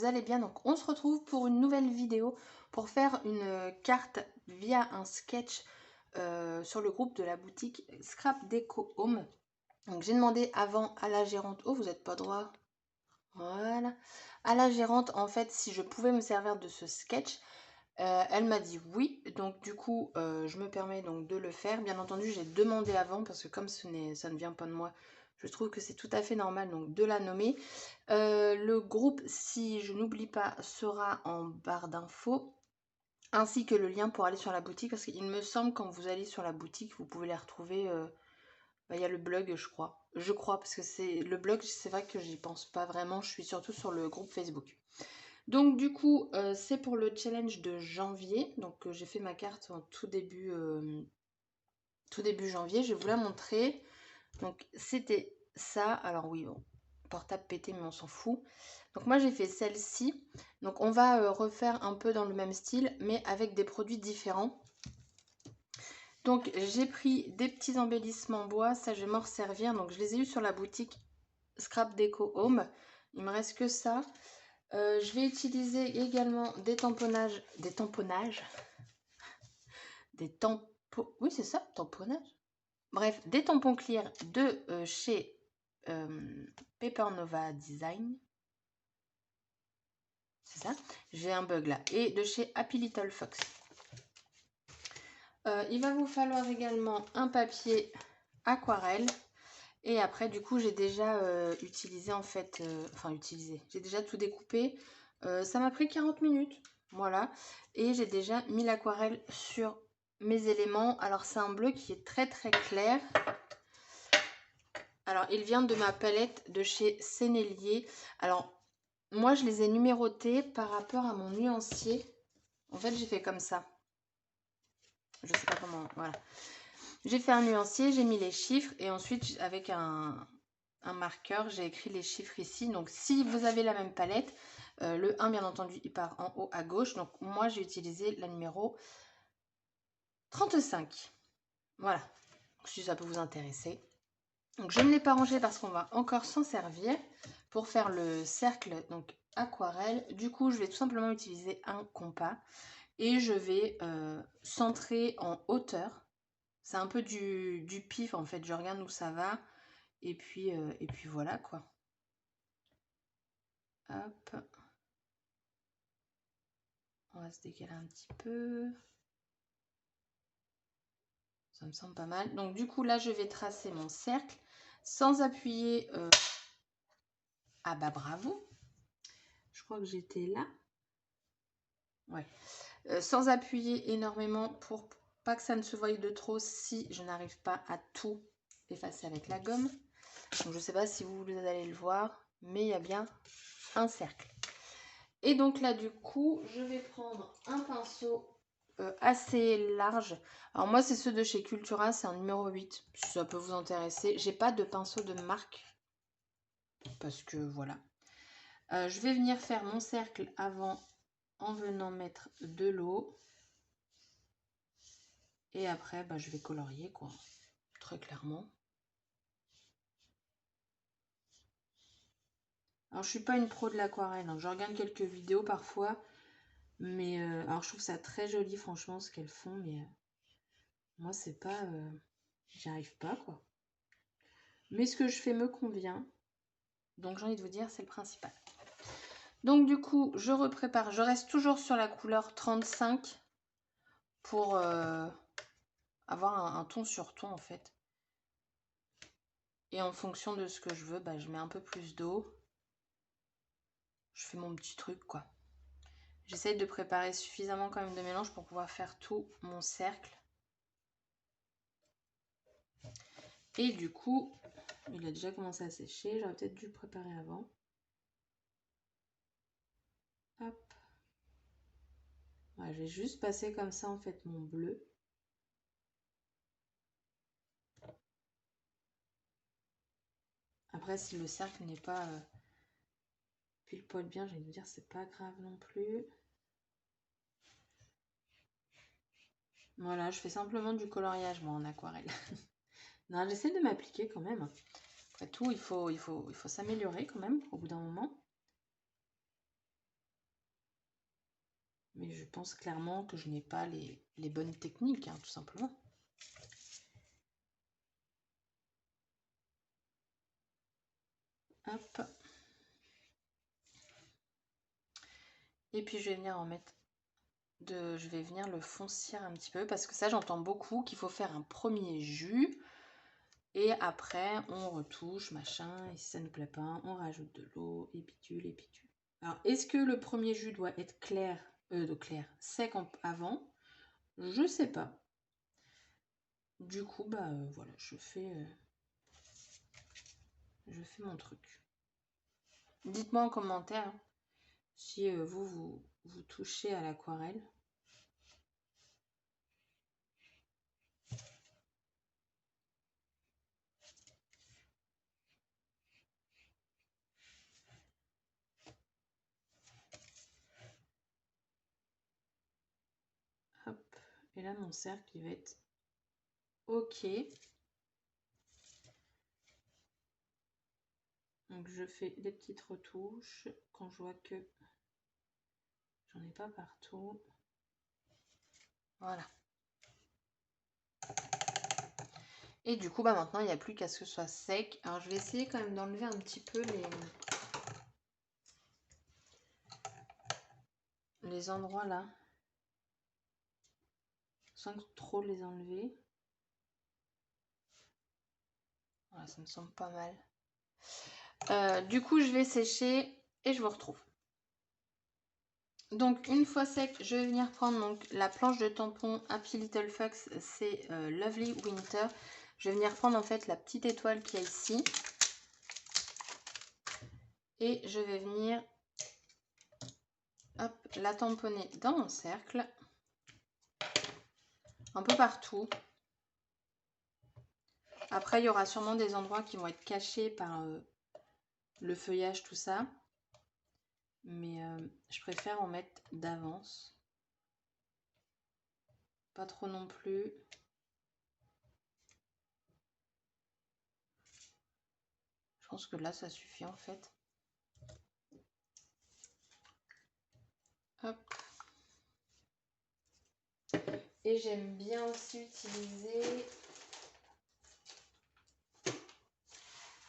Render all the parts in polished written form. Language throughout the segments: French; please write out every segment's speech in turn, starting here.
vous allez bien. Donc on se retrouve pour une nouvelle vidéo pour faire une carte via un sketch sur le groupe de la boutique Scrap Deco Home. Donc j'ai demandé avant à la gérante, oh vous n'êtes pas droit, voilà, à la gérante en fait si je pouvais me servir de ce sketch. Elle m'a dit oui, donc du coup je me permets donc de le faire. Bien entendu j'ai demandé avant parce que comme ça ne vient pas de moi, je trouve que c'est tout à fait normal donc de la nommer. Le groupe, si je n'oublie pas, sera en barre d'infos, ainsi que le lien pour aller sur la boutique, parce qu'il me semble quand vous allez sur la boutique, vous pouvez les retrouver. Il y a le blog, je crois, parce que c'est le blog, c'est vrai que j'y pense pas vraiment, je suis surtout sur le groupe Facebook. Donc du coup, c'est pour le challenge de janvier. Donc j'ai fait ma carte en tout début janvier. Je vais vous la montrer. Donc c'était ça. Alors oui, bon, portable pété, mais on s'en fout. Donc moi j'ai fait celle-ci. Donc on va refaire un peu dans le même style, mais avec des produits différents. Donc j'ai pris des petits embellissements bois. Ça je vais m'en resservir. Donc je les ai eu sur la boutique Scrap Deco Home. Il me reste que ça. Je vais utiliser également des tamponnages, oui c'est ça, tamponnage. Bref, des tampons clear de chez Paper Nova Design. C'est ça, j'ai un bug là. Et de chez Happy Little Fox. Il va vous falloir également un papier aquarelle. Et après, du coup, j'ai déjà utilisé en fait, j'ai déjà tout découpé. Ça m'a pris 40 minutes, voilà. Et j'ai déjà mis l'aquarelle sur mes éléments. Alors, c'est un bleu qui est très très clair. Alors, il vient de ma palette de chez Sennelier. Alors, moi, je les ai numérotés par rapport à mon nuancier. En fait, j'ai fait comme ça. Je sais pas comment, voilà. J'ai fait un nuancier, j'ai mis les chiffres et ensuite, avec un marqueur, j'ai écrit les chiffres ici. Donc si vous avez la même palette, le 1 bien entendu il part en haut à gauche. Donc moi j'ai utilisé la numéro 35. Voilà, si ça peut vous intéresser. Donc je ne l'ai pas rangé parce qu'on va encore s'en servir pour faire le cercle donc aquarelle. Du coup je vais tout simplement utiliser un compas et je vais centrer en hauteur. C'est un peu du pif en fait, je regarde où ça va. Et puis voilà quoi. Hop. On va se décaler un petit peu. Ça me semble pas mal. Donc du coup là je vais tracer mon cercle sans appuyer. Ah bah bravo. Je crois que j'étais là. Ouais. Sans appuyer énormément pour pas que ça ne se voie de trop si je n'arrive pas à tout effacer avec la gomme. Donc je sais pas si vous allez le voir, mais il y a bien un cercle. Et donc là du coup je vais prendre un pinceau assez large. Alors moi c'est ceux de chez Cultura, c'est un numéro 8 si ça peut vous intéresser. J'ai pas de pinceau de marque parce que voilà. Je vais venir faire mon cercle avant en venant mettre de l'eau. Et après bah, je vais colorier quoi, très clairement. Alors je suis pas une pro de l'aquarelle, hein. Je regarde quelques vidéos parfois. Mais alors je trouve ça très joli franchement ce qu'elles font. Mais moi c'est pas... j'y arrive pas quoi. Mais ce que je fais me convient. Donc j'ai envie de vous dire, c'est le principal. Donc du coup, je reprépare. Je reste toujours sur la couleur 35 pour avoir un ton sur ton en fait. Et en fonction de ce que je veux, bah, je mets un peu plus d'eau. Je fais mon petit truc quoi. J'essaye de préparer suffisamment quand même de mélange pour pouvoir faire tout mon cercle. Et du coup, il a déjà commencé à sécher. J'aurais peut-être dû le préparer avant. Hop. Ouais, je vais juste passer comme ça en fait mon bleu. Après, si le cercle n'est pas pile poil bien, je vais vous dire, c'est pas grave non plus. Voilà, je fais simplement du coloriage moi en aquarelle. Non, j'essaie de m'appliquer quand même. Après tout, il faut s'améliorer quand même au bout d'un moment. Mais je pense clairement que je n'ai pas les bonnes techniques, hein, tout simplement. Hop. Et puis je vais venir en mettre je vais venir le foncir un petit peu parce que ça j'entends beaucoup qu'il faut faire un premier jus et après on retouche machin et si ça ne plaît pas on rajoute de l'eau et bidule et bidule. Alors est-ce que le premier jus doit être sec avant? Je sais pas. Du coup bah voilà je fais mon truc. Dites-moi en commentaire si vous touchez à l'aquarelle. Hop. Et là mon cercle il va être ok. Donc je fais des petites retouches quand je vois que j'en ai pas partout. Voilà. Et du coup, bah maintenant, il n'y a plus qu'à ce que ce soit sec. Alors, je vais essayer quand même d'enlever un petit peu les endroits là. Sans trop les enlever. Voilà, ça me semble pas mal. Du coup, je vais sécher et je vous retrouve. Donc, une fois sec, je vais venir prendre donc, la planche de tampon Happy Little Fox. C'est Lovely Winter. Je vais venir prendre en fait la petite étoile qu'il y a ici. Et je vais venir hop, la tamponner dans mon cercle. Un peu partout. Après, il y aura sûrement des endroits qui vont être cachés par le feuillage, tout ça. Mais je préfère en mettre d'avance. Pas trop non plus. Je pense que là, ça suffit en fait. Hop. Et j'aime bien aussi utiliser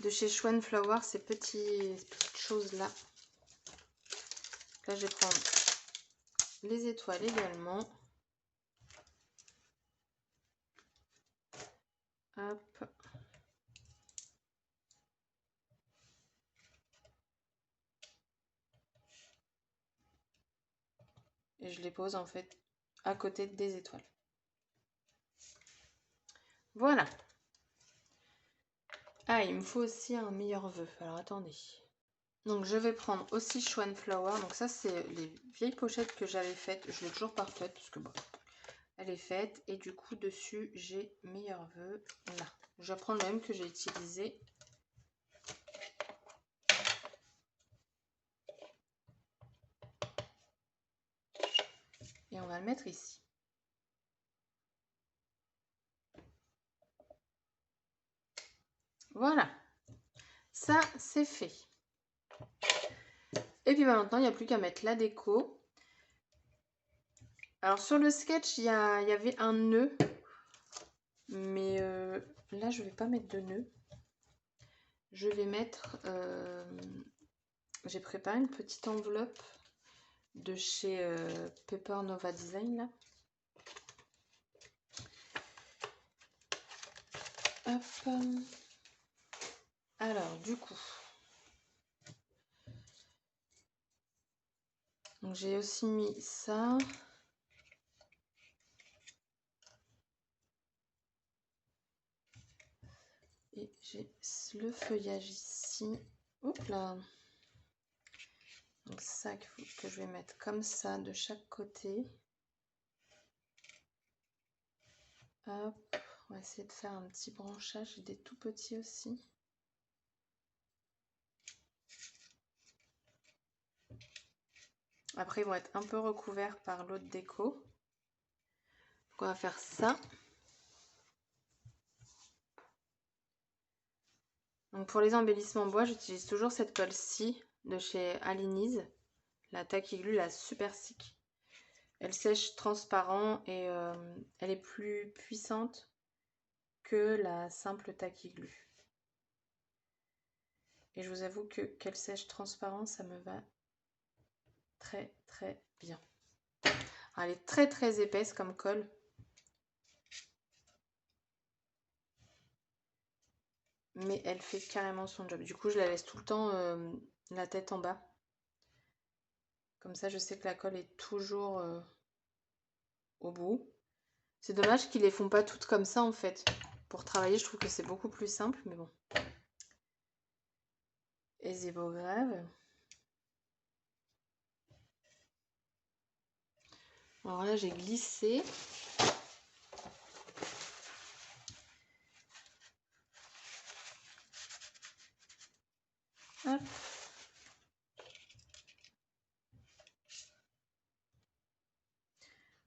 de chez Schwan Flower ces petites choses là. Là, je vais prendre les étoiles également. Hop. Et je les pose en fait à côté des étoiles. Voilà. Ah, il me faut aussi un meilleur vœu. Alors attendez. Donc je vais prendre aussi Schwan Flower. Donc ça c'est les vieilles pochettes que j'avais faites. Je l'ai toujours pas refaite parce que bon, elle est faite. Et du coup dessus j'ai meilleur vœu. Là. Je vais prendre le même que j'ai utilisé. Et on va le mettre ici. Voilà. Ça c'est fait. Et puis maintenant il n'y a plus qu'à mettre la déco. Alors sur le sketch il y avait un nœud. Mais là je vais pas mettre de nœud. Je vais mettre... j'ai préparé une petite enveloppe de chez Paper Nova Design là. Hop. Alors du coup, donc j'ai aussi mis ça. Et j'ai le feuillage ici. Hop là. Donc ça que je vais mettre comme ça de chaque côté. Hop. On va essayer de faire un petit branchage. J'ai des tout petits aussi. Après, ils vont être un peu recouverts par l'autre déco. Donc, on va faire ça. Donc, pour les embellissements bois, j'utilise toujours cette colle-ci de chez Alinise. La Tacky Glue, la Super Sick. Elle sèche transparent et elle est plus puissante que la simple Tacky-Glu. Et je vous avoue que qu'elle sèche transparent, ça me va très très bien. Alors, elle est très très épaisse comme colle. Mais elle fait carrément son job. Du coup, je la laisse tout le temps la tête en bas. Comme ça, je sais que la colle est toujours au bout. C'est dommage qu'ils les font pas toutes comme ça en fait. Pour travailler, je trouve que c'est beaucoup plus simple, mais bon. Et zébograve. Alors là, j'ai glissé. Hop.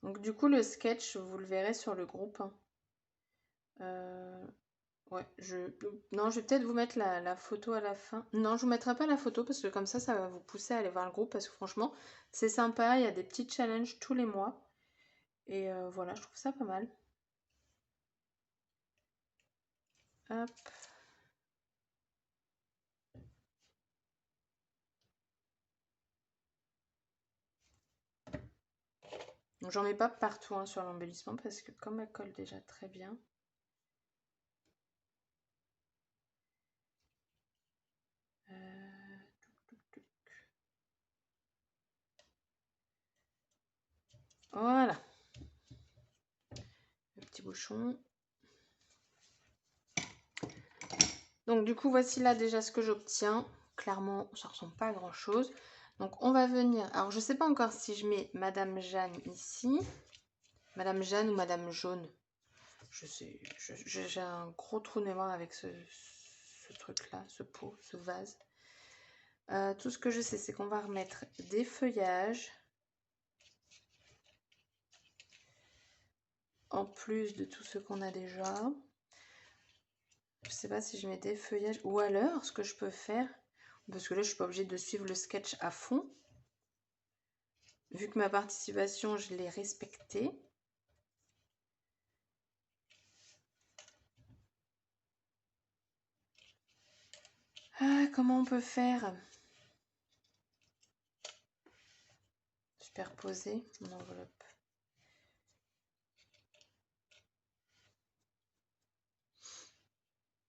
Donc du coup, le sketch, vous le verrez sur le groupe. Ouais, non, je vais peut-être vous mettre la photo à la fin. Non, je vous mettrai pas la photo parce que comme ça va vous pousser à aller voir le groupe parce que franchement, c'est sympa. Il y a des petits challenges tous les mois. Et voilà, je trouve ça pas mal. Hop. Donc j'en mets pas partout hein, sur l'embellissement parce que comme elle colle déjà très bien. Voilà. Le petit bouchon. Donc du coup, voici là déjà ce que j'obtiens. Clairement, ça ressemble pas à grand chose. Donc on va venir... Alors je sais pas encore si je mets Madame Jeanne ici. Madame Jeanne ou Madame Jaune. Je sais, j'ai un gros trou de mémoire avec ce truc-là, ce pot, ce vase. Tout ce que je sais, c'est qu'on va remettre des feuillages. En plus de tout ce qu'on a déjà. Je sais pas si je mets des feuillages. Ou alors, ce que je peux faire, parce que là, je suis pas obligée de suivre le sketch à fond. Vu que ma participation, je l'ai respectée. Ah, comment on peut faire? Superposer mon enveloppe.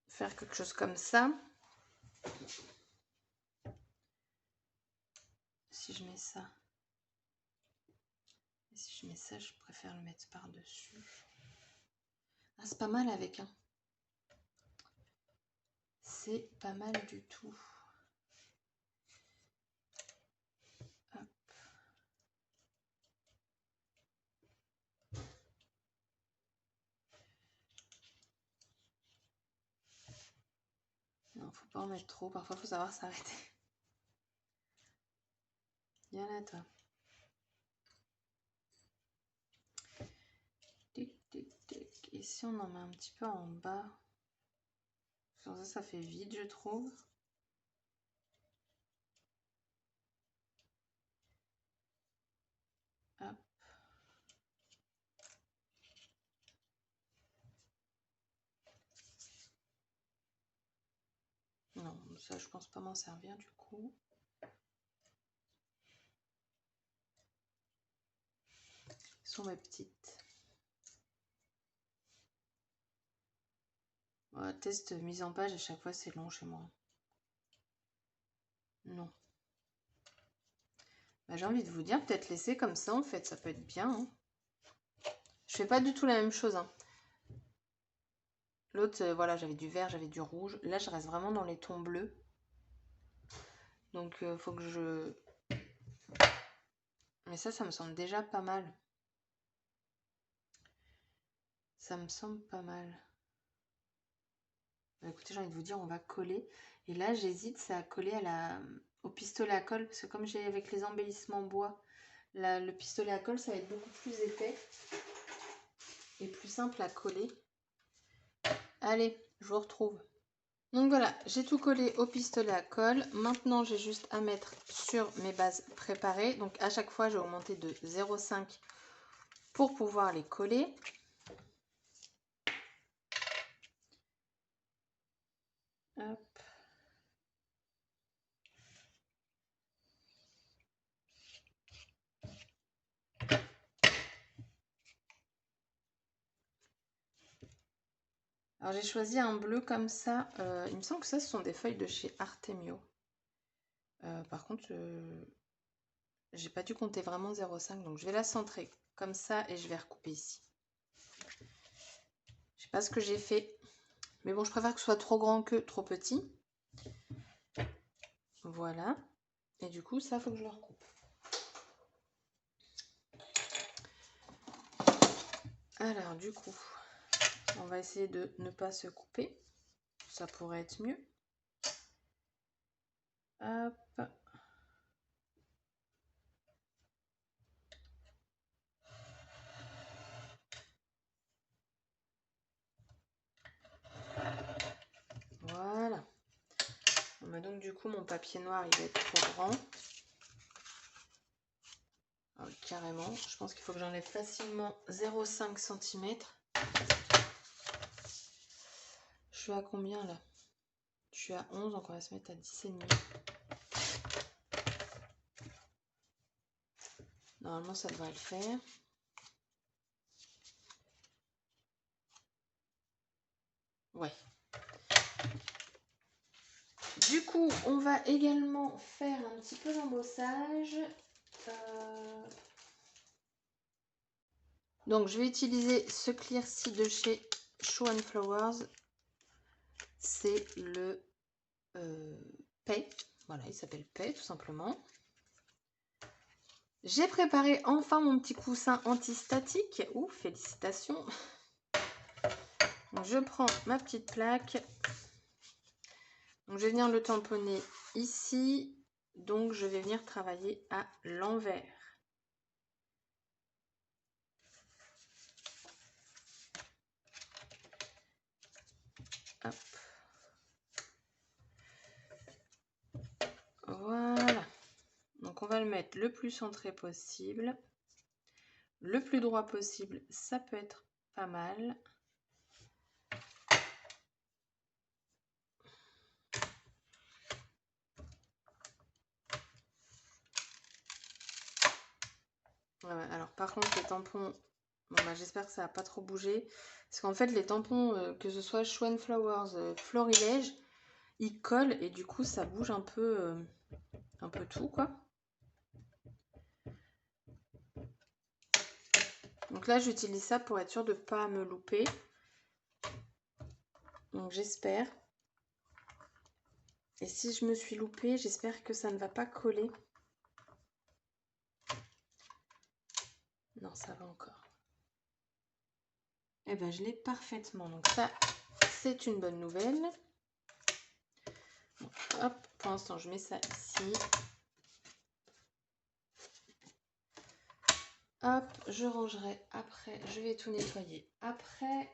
Faire quelque chose comme ça. Si je mets ça. Et si je mets ça, je préfère le mettre par-dessus. Ah, c'est pas mal avec, hein. C'est pas mal du tout. Hop. Non, faut pas en mettre trop. Parfois, faut savoir s'arrêter. Viens là, toi. Tic, tic, tic. Et si on en met un petit peu en bas? Comme ça, ça fait vide, je trouve. Hop. Non, ça, je pense pas m'en servir du coup. Sont mes petites. Ouais, test mise en page, à chaque fois, c'est long chez moi. Non. Bah, j'ai envie de vous dire, peut-être laisser comme ça, en fait, ça peut être bien. Hein. Je fais pas du tout la même chose. Hein. L'autre, voilà, j'avais du vert, j'avais du rouge. Là, je reste vraiment dans les tons bleus. Donc, faut que je... Mais ça me semble déjà pas mal. Ça me semble pas mal. Bah, écoutez, j'ai envie de vous dire, on va coller. Et là, j'hésite, ça a collé au pistolet à colle. Parce que comme j'ai avec les embellissements bois, le pistolet à colle, ça va être beaucoup plus épais. Et plus simple à coller. Allez, je vous retrouve. Donc voilà, j'ai tout collé au pistolet à colle. Maintenant, j'ai juste à mettre sur mes bases préparées. Donc à chaque fois, j'ai augmenté de 0,5 pour pouvoir les coller. Hop. Alors j'ai choisi un bleu comme ça. Il me semble que ça, ce sont des feuilles de chez Artemio. Par contre, j'ai pas dû compter vraiment 0,5. Donc je vais la centrer comme ça et je vais recouper ici. Je sais pas ce que j'ai fait. Mais bon, je préfère que ce soit trop grand que trop petit. Voilà. Et du coup, ça, faut que je le recoupe. Alors, du coup, on va essayer de ne pas se couper. Ça pourrait être mieux. Hop. Voilà. Bon, donc, du coup, mon papier noir, il va être trop grand. Ah oui, carrément. Je pense qu'il faut que j'enlève facilement 0,5 cm. Je suis à combien là? Je suis à 11, donc on va se mettre à 10,5. Normalement, ça devrait le faire. Ouais. Du coup, on va également faire un petit peu d'embossage. Donc, je vais utiliser ce Clear-C de chez Show & Flowers. C'est le Pay. Voilà, il s'appelle Pay, tout simplement. J'ai préparé enfin mon petit coussin antistatique. Ouh, félicitations! Donc, je prends ma petite plaque. Donc, je vais venir le tamponner ici. Donc, je vais venir travailler à l'envers. Hop. Voilà. Donc, on va le mettre le plus centré possible. Le plus droit possible, ça peut être pas mal. Ouais, alors par contre les tampons, bon, bah, j'espère que ça va pas trop bouger. Parce qu'en fait les tampons, que ce soit Show & Flowers, Florilège, ils collent et du coup ça bouge un peu tout quoi. Donc là j'utilise ça pour être sûre de ne pas me louper. Donc j'espère. Et si je me suis loupée, j'espère que ça ne va pas coller. Non, ça va encore. Eh ben je l'ai parfaitement. Donc ça, c'est une bonne nouvelle. Bon, hop, pour l'instant je mets ça ici. Hop, je rangerai après, je vais tout nettoyer après.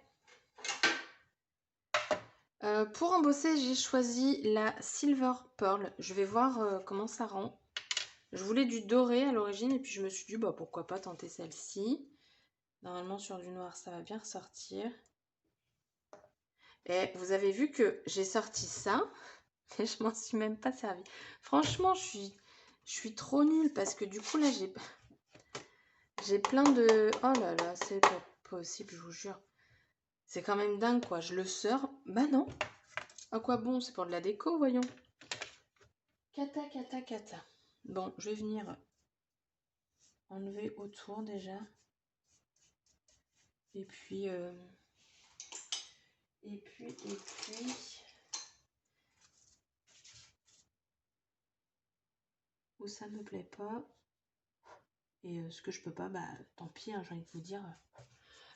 Pour embosser, j'ai choisi la Silver Pearl. Je vais voir comment ça rend. Je voulais du doré à l'origine et puis je me suis dit, bah pourquoi pas tenter celle-ci. Normalement sur du noir, ça va bien ressortir. Et vous avez vu que j'ai sorti ça, mais je m'en suis même pas servi. Franchement, je suis trop nulle parce que du coup là, j'ai plein de... Oh là là, c'est pas possible, je vous jure. C'est quand même dingue, quoi. Je le sors. Bah non. À quoi bon? C'est pour de la déco, voyons. Cata, cata, cata. Bon, je vais venir enlever autour déjà. Et puis... Où ça me plaît pas. Et ce que je peux pas, bah tant pis, hein, j'ai envie de vous dire.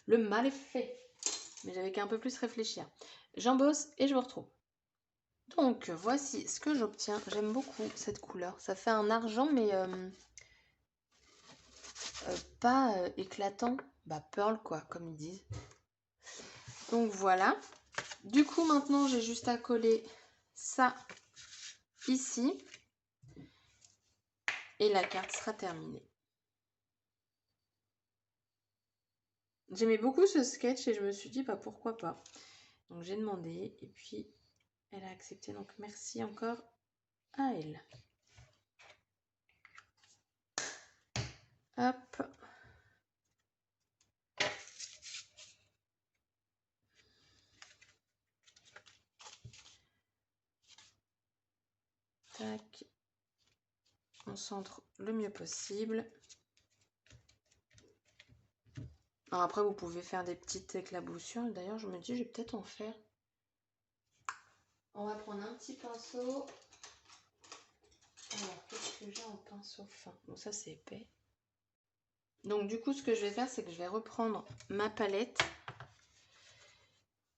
Le mal est fait. Mais j'avais qu'à un peu plus réfléchir. J'embosse et je vous retrouve. Donc, voici ce que j'obtiens. J'aime beaucoup cette couleur. Ça fait un argent, mais pas éclatant. Bah, pearl, quoi, comme ils disent. Donc, voilà. Du coup, maintenant, j'ai juste à coller ça ici. Et la carte sera terminée. J'aimais beaucoup ce sketch et je me suis dit, bah pourquoi pas. Donc j'ai demandé et puis elle a accepté. Donc merci encore à elle. Hop. Tac. On centre le mieux possible. Alors après, vous pouvez faire des petites éclaboussures. D'ailleurs, je me dis, je vais peut-être en faire. On va prendre un petit pinceau. Alors, qu'est-ce que j'ai en pinceau fin? Bon, ça, c'est épais. Donc, du coup, ce que je vais faire, c'est que je vais reprendre ma palette.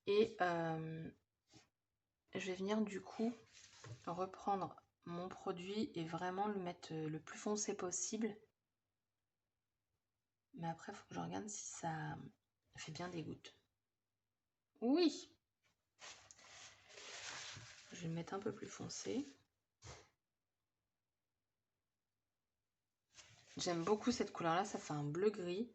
Et je vais venir, du coup, reprendre mon produit et vraiment le mettre le plus foncé possible. Mais après, il faut que je regarde si ça fait bien des gouttes. Oui! Je vais le mettre un peu plus foncé. J'aime beaucoup cette couleur-là, ça fait un bleu-gris.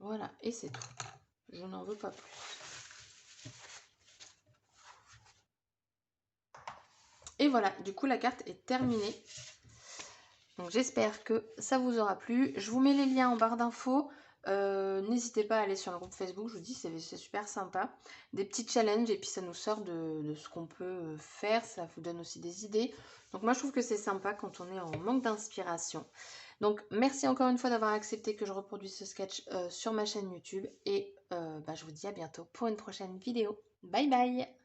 Voilà, et c'est tout. Je n'en veux pas plus. Et voilà, du coup la carte est terminée. Donc j'espère que ça vous aura plu. Je vous mets les liens en barre d'infos. N'hésitez pas à aller sur le groupe Facebook, je vous dis, c'est super sympa. Des petits challenges et puis ça nous sort de ce qu'on peut faire, ça vous donne aussi des idées. Donc moi je trouve que c'est sympa quand on est en manque d'inspiration. Donc merci encore une fois d'avoir accepté que je reproduise ce sketch sur ma chaîne YouTube et je vous dis à bientôt pour une prochaine vidéo. Bye bye!